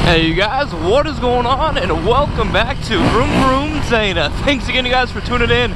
Hey you guys, what is going on? And welcome back to Vroom Vroom Zana. Thanks again you guys for tuning in.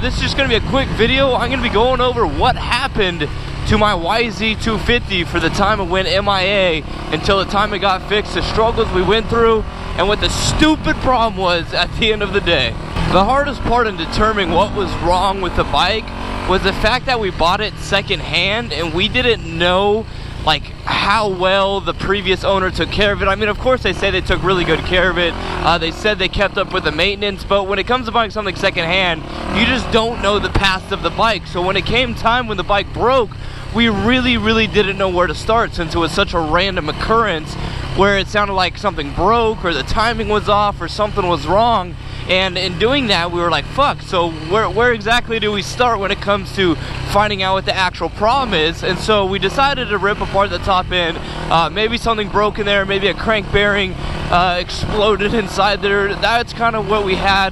This is just going to be a quick video. I'm going to be going over what happened to my YZ250 for the time it went MIA until the time it got fixed, the struggles we went through, and what the stupid problem was at the end of the day. The hardest part in determining what was wrong with the bike was the fact that we bought it secondhand and we didn't know like how well the previous owner took care of it. I mean, of course they say they took really good care of it. They said they kept up with the maintenance, but when it comes to buying something secondhand, you just don't know the past of the bike. So when it came time when the bike broke, we really didn't know where to start, since it was such a random occurrence where it sounded like something broke or the timing was off or something was wrong. And in doing that, we were like, fuck, so where exactly do we start when it comes to finding out what the actual problem is? And so we decided to rip apart the top end. Maybe something broke in there, maybe a crank bearing exploded inside there. That's kind of what we had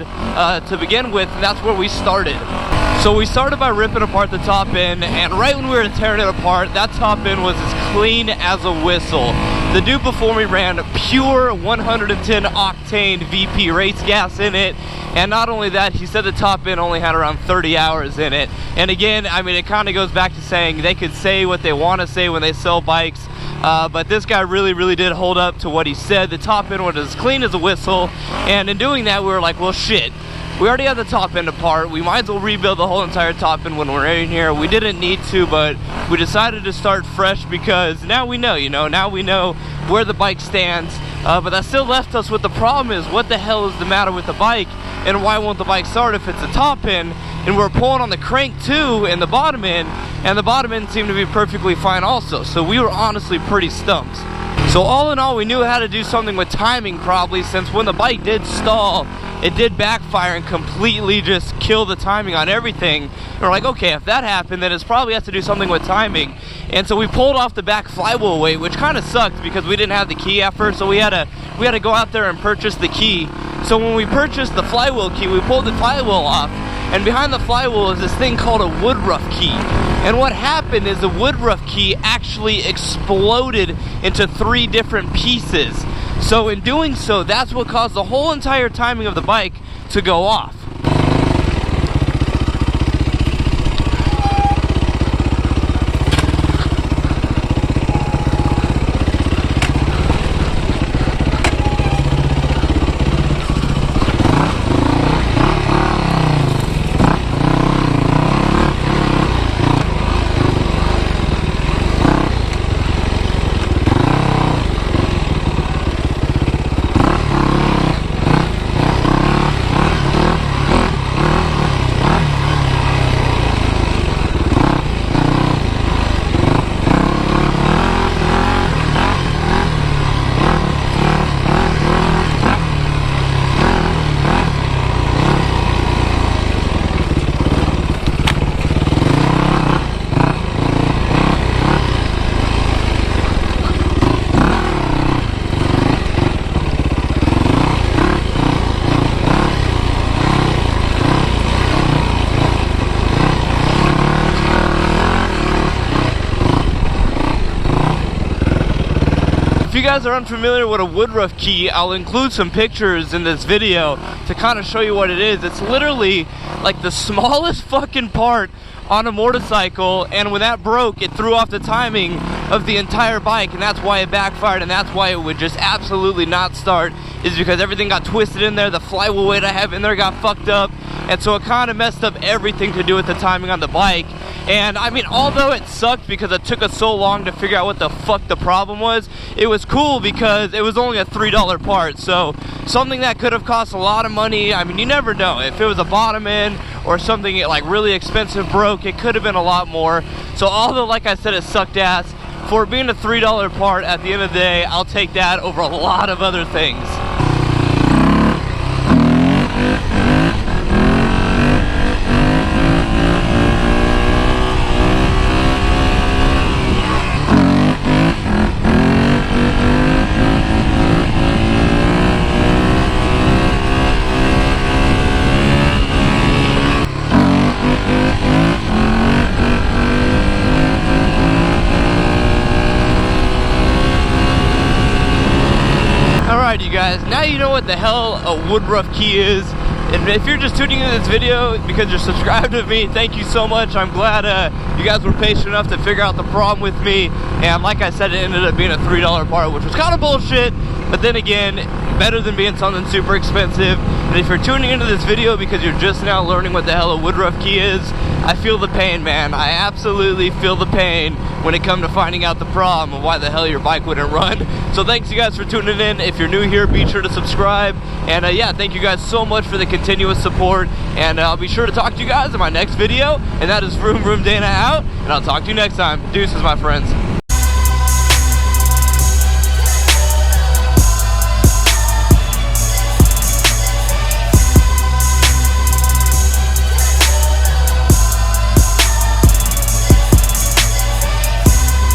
to begin with, and that's where we started. So we started by ripping apart the top end, and right when we were tearing it apart, that top end was as clean as a whistle. The dude before me ran pure 110 octane VP race gas in it, and not only that, he said the top end only had around 30 hours in it. And again, I mean, it kind of goes back to saying they could say what they want to say when they sell bikes, but this guy really did hold up to what he said. The top end was as clean as a whistle, and in doing that, we were like, well, shit. We already had the top end apart. We might as well rebuild the whole entire top end when we're in here. We didn't need to, but we decided to start fresh because now we know, now we know where the bike stands. But that still left us with the problem is, what the hell is the matter with the bike? And why won't the bike start if it's a top end? And we're pulling on the crank too and the bottom end, and the bottom end seemed to be perfectly fine also. So we were honestly pretty stumped. So all in all, we knew how to do something with timing probably, since when the bike did stall, it did backfire and completely just kill the timing on everything. And we're like, okay, if that happened, then it probably has to do something with timing. And so we pulled off the back flywheel weight, which kind of sucked because we didn't have the key at first, so we had to go out there and purchase the key. So when we purchased the flywheel key, we pulled the flywheel off, and behind the flywheel is this thing called a Woodruff Key. And what happened is the Woodruff Key actually exploded into 3 different pieces. So in doing so, that's what caused the whole entire timing of the bike to go off. If you guys are unfamiliar with a Woodruff Key, I'll include some pictures in this video to kind of show you what it is. It's literally like the smallest fucking part on a motorcycle, and when that broke, it threw off the timing of the entire bike, and that's why it backfired, and that's why it would just absolutely not start, is because everything got twisted in there. The flywheel weight I have in there got fucked up, and so it kind of messed up everything to do with the timing on the bike. And I mean, although it sucked because it took us so long to figure out what the fuck the problem was, it was cool because it was only a $3 part. So something that could have cost a lot of money, I mean, you never know. If it was a bottom end or something like really expensive broke, it could have been a lot more. So although, like I said, it sucked ass, for being a $3 part, at the end of the day, I'll take that over a lot of other things. Alright, you guys, now you know what the hell a Woodruff Key is. And if you're just tuning into this video because you're subscribed to me, thank you so much. I'm glad you guys were patient enough to figure out the problem with me. And like I said, it ended up being a $3 part, which was kind of bullshit. But then again, better than being something super expensive. And if you're tuning into this video because you're just now learning what the hell a Woodruff Key is, I feel the pain, man. I absolutely feel the pain when it comes to finding out the problem of why the hell your bike wouldn't run. So thanks you guys for tuning in. If you're new here, be sure to subscribe. And yeah, thank you guys so much for the continuous support. And I'll be sure to talk to you guys in my next video. And that is Vroom Vroom Dana out. And I'll talk to you next time. Deuces, my friends.